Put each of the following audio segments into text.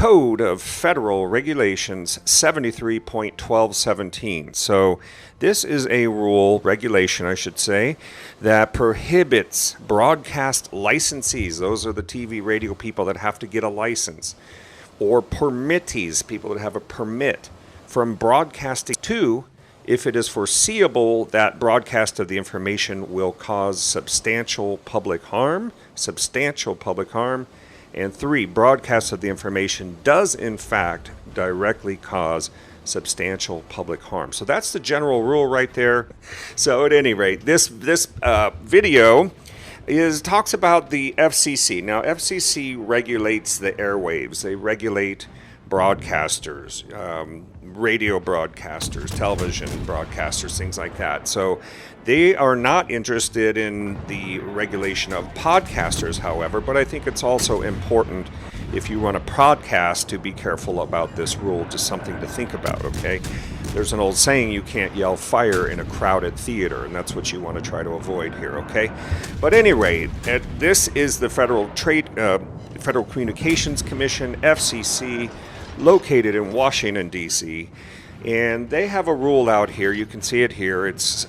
Code of Federal Regulations 73.1217. So this is a regulation, I should say, that prohibits broadcast licensees, those are the TV, radio people that have to get a license, or permittees, people that have a permit, from broadcasting to, if it is foreseeable that broadcast of the information will cause substantial public harm, and 3, broadcast of the information does in fact directly cause substantial public harm. So that's the general rule right there. So at any rate, this video talks about the FCC. Now, FCC regulates the airwaves. They regulate broadcasters, radio broadcasters, television broadcasters, things like that. So they are not interested in the regulation of podcasters, however, but I think it's also important if you run a podcast to be careful about this rule, just something to think about, okay? There's an old saying, you can't yell fire in a crowded theater, and that's what you want to try to avoid here, okay? But anyway, this is the Federal Communications Commission, FCC, located in Washington, D.C., and they have a rule out here. You can see it here. It's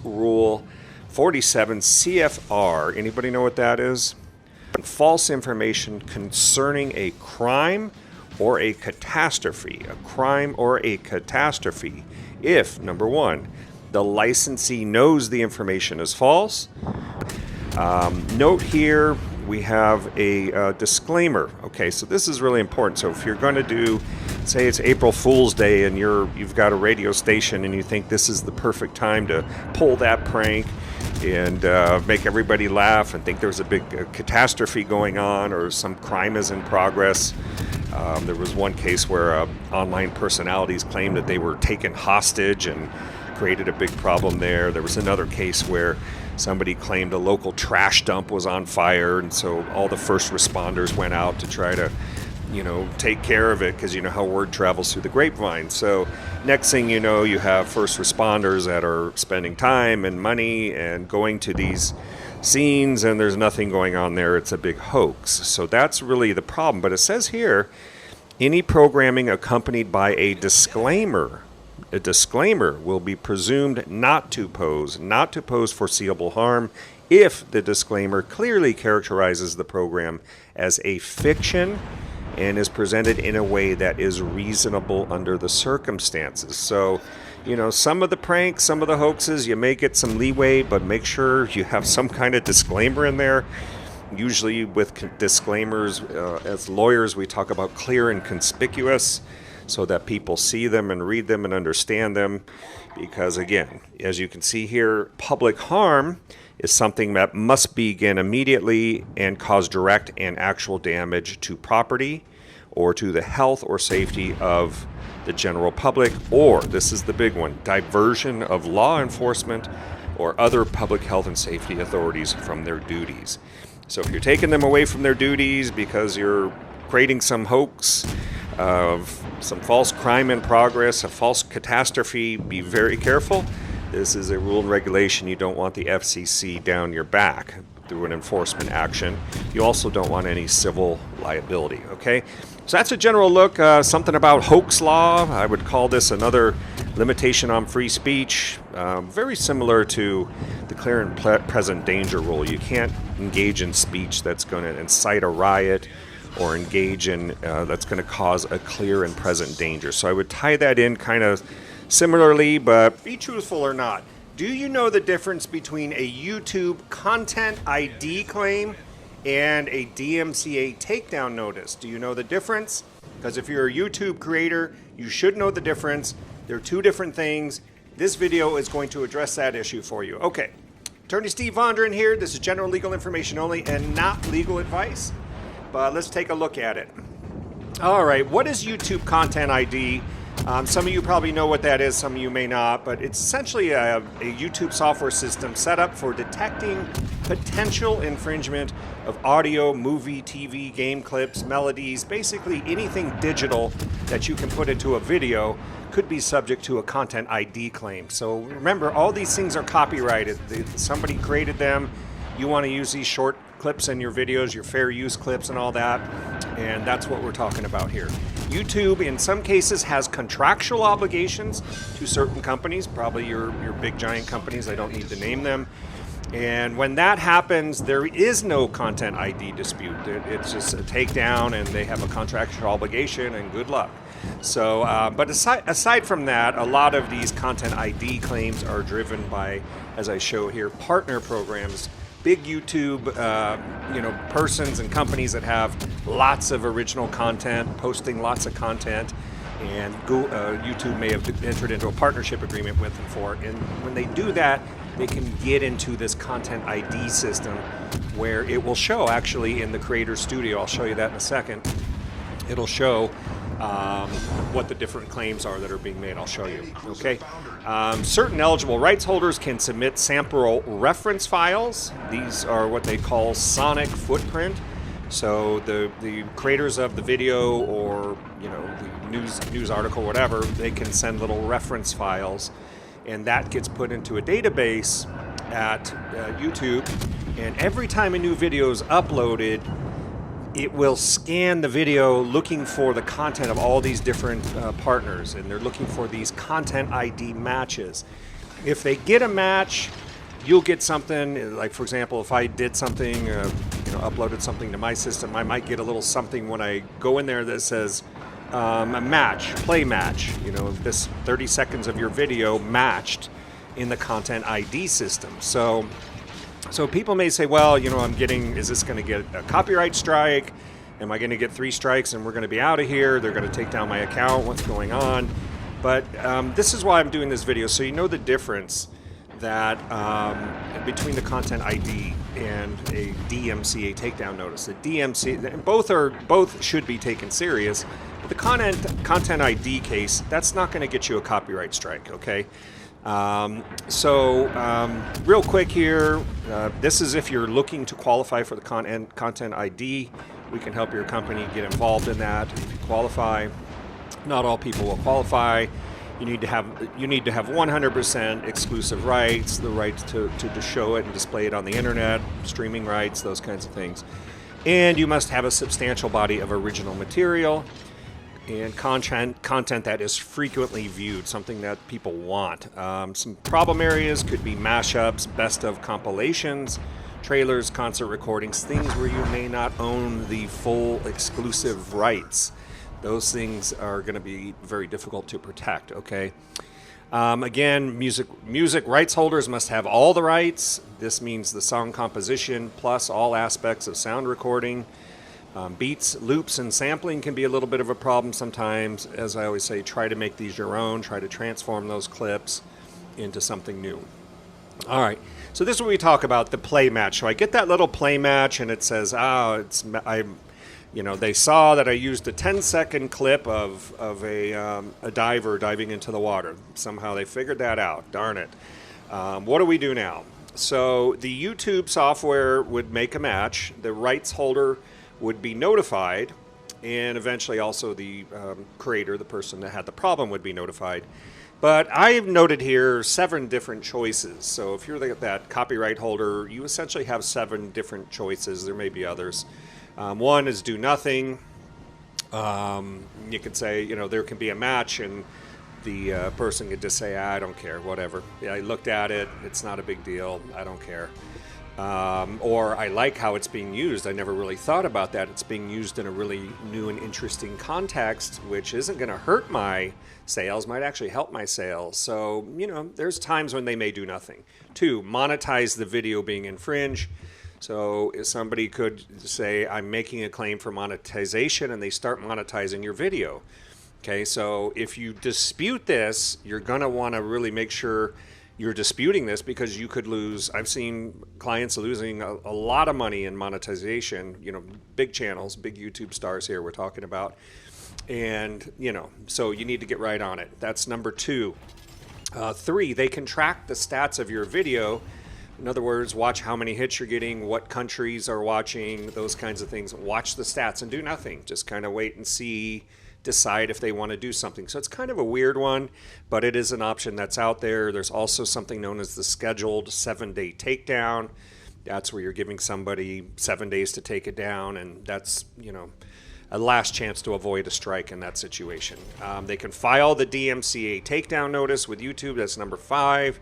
Rule 47 CFR. Anybody know what that is? False information concerning a crime or a catastrophe. A crime or a catastrophe if, number 1, the licensee knows the information is false. Note here, we have a disclaimer. Okay, so this is really important. So if you're going to do, say it's April Fool's Day and you've got a radio station and you think this is the perfect time to pull that prank and make everybody laugh and think there's a big catastrophe going on or some crime is in progress. There was one case where online personalities claimed that they were taken hostage and created a big problem there. There was another case where somebody claimed a local trash dump was on fire, and so all the first responders went out to try to, take care of it, because you know how word travels through the grapevine. So next thing you know, you have first responders that are spending time and money and going to these scenes, and there's nothing going on there. It's a big hoax. So that's really the problem. But it says here, any programming accompanied by a disclaimer will be presumed not to pose foreseeable harm if the disclaimer clearly characterizes the program as a fiction and is presented in a way that is reasonable under the circumstances. So, some of the pranks, some of the hoaxes, you may get some leeway, but make sure you have some kind of disclaimer in there. Usually with disclaimers, as lawyers, we talk about clear and conspicuous, so that people see them and read them and understand them. Because again, as you can see here, public harm is something that must begin immediately and cause direct and actual damage to property or to the health or safety of the general public, or, this is the big one, diversion of law enforcement or other public health and safety authorities from their duties. So if you're taking them away from their duties because you're creating some hoax, of some false crime in progress, a false catastrophe, be very careful. This is a rule and regulation. You don't want the FCC down your back through an enforcement action. You also don't want any civil liability, okay? So that's a general look, something about hoax law. I would call this another limitation on free speech, very similar to the clear and present danger rule. You can't engage in speech that's going to incite a riot or engage in that's going to cause a clear and present danger. So I would tie that in kind of similarly, but be truthful or not. Do you know the difference between a YouTube content ID claim and a DMCA takedown notice? Do you know the difference? Because if you're a YouTube creator, you should know the difference. They're two different things. This video is going to address that issue for you. Okay, Attorney Steve Vondran here. This is general legal information only and not legal advice. But let's take a look at it. All right, what is YouTube Content ID? Some of you probably know what that is, some of you may not, but it's essentially a YouTube software system set up for detecting potential infringement of audio, movie, TV, game clips, melodies, basically anything digital that you can put into a video could be subject to a Content ID claim. So remember, all these things are copyrighted. Somebody created them. You want to use these short clips in your videos, your fair use clips and all that. And that's what we're talking about here. YouTube, in some cases, has contractual obligations to certain companies, probably your big giant companies. I don't need to name them. And when that happens, there is no content ID dispute. It's just a takedown, and they have a contractual obligation, and good luck. So, but aside from that, a lot of these content ID claims are driven by, as I show here, partner programs. Big YouTube, persons and companies that have lots of original content, posting lots of content, and YouTube may have entered into a partnership agreement with them for. And when they do that, they can get into this content ID system where it will show actually in the Creator Studio. I'll show you that in a second. It'll show what the different claims are that are being made. I'll show you. Okay. Certain eligible rights holders can submit sample reference files. These are what they call sonic footprint. So the creators of the video or the news article, whatever, they can send little reference files, and that gets put into a database at YouTube. And every time a new video is uploaded, it will scan the video looking for the content of all these different partners, and they're looking for these content ID matches. If they get a match, you'll get something, like for example, if I did something, uploaded something to my system, I might get a little something when I go in there that says a match, play match, this 30 seconds of your video matched in the content ID system. So people may say, well, is this going to get a copyright strike? Am I going to get 3 strikes and we're going to be out of here? They're going to take down my account. What's going on? But this is why I'm doing this video, so you know the difference that between the content ID and a DMCA takedown notice. The DMCA, both should be taken serious. But the content ID case, that's not going to get you a copyright strike, okay? Real quick here, this is if you're looking to qualify for the content ID. We can help your company get involved in that if you qualify. Not all people will qualify. You need to have 100% exclusive rights, the right to show it and display it on the internet, streaming rights, those kinds of things. And you must have a substantial body of original material and content that is frequently viewed, something that people want. Some problem areas could be mashups, best of compilations, trailers, concert recordings, things where you may not own the full exclusive rights. Those things are going to be very difficult to protect, okay? Again, music rights holders must have all the rights. This means the song composition plus all aspects of sound recording. Beats, loops, and sampling can be a little bit of a problem sometimes. As I always say, try to make these your own. Try to transform those clips into something new. All right, so this is what we talk about, the play match. So I get that little play match, and it says, they saw that I used a 10-second clip of a diver diving into the water. Somehow they figured that out. Darn it. What do we do now? So the YouTube software would make a match. The rights holder would be notified, and eventually also the creator, the person that had the problem, would be notified. But I've noted here 7 different choices. So if you're that copyright holder, you essentially have 7 different choices. There may be others. One is do nothing. You could say, there can be a match, and the person could just say, I don't care, whatever. Yeah, I looked at it. It's not a big deal. I don't care. Or I like how it's being used. I never really thought about that. It's being used in a really new and interesting context, which isn't going to hurt my sales, might actually help my sales. So, there's times when they may do nothing. 2, monetize the video being infringed. So if somebody could say, I'm making a claim for monetization, and they start monetizing your video. Okay, so if you dispute this, you're going to want to really make sure you're disputing this, because you could lose. I've seen clients losing a lot of money in monetization, big channels, big YouTube stars here we're talking about. And, so you need to get right on it. That's number 2. 3, they can track the stats of your video. In other words, watch how many hits you're getting, what countries are watching, those kinds of things. Watch the stats and do nothing. Just kind of wait and see, decide if they want to do something. So it's kind of a weird one, but it is an option that's out there. There's also something known as the scheduled 7-day takedown. That's where you're giving somebody 7 days to take it down, and that's, a last chance to avoid a strike in that situation. They can file the DMCA takedown notice with YouTube. That's number 5.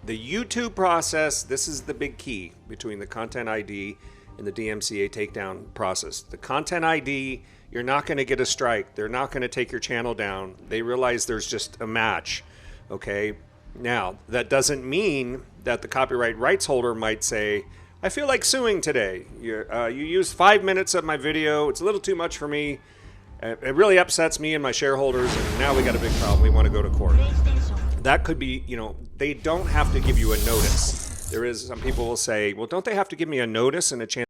The YouTube process, this is the big key between the content ID and the DMCA takedown process. The content ID, you're not going to get a strike. They're not going to take your channel down. They realize there's just a match. Okay. Now, that doesn't mean that the copyright rights holder might say, I feel like suing today. You used 5 minutes of my video. It's a little too much for me. It really upsets me and my shareholders, and now we got a big problem. We want to go to court. That could be, they don't have to give you a notice. Some people will say, well, don't they have to give me a notice and a chance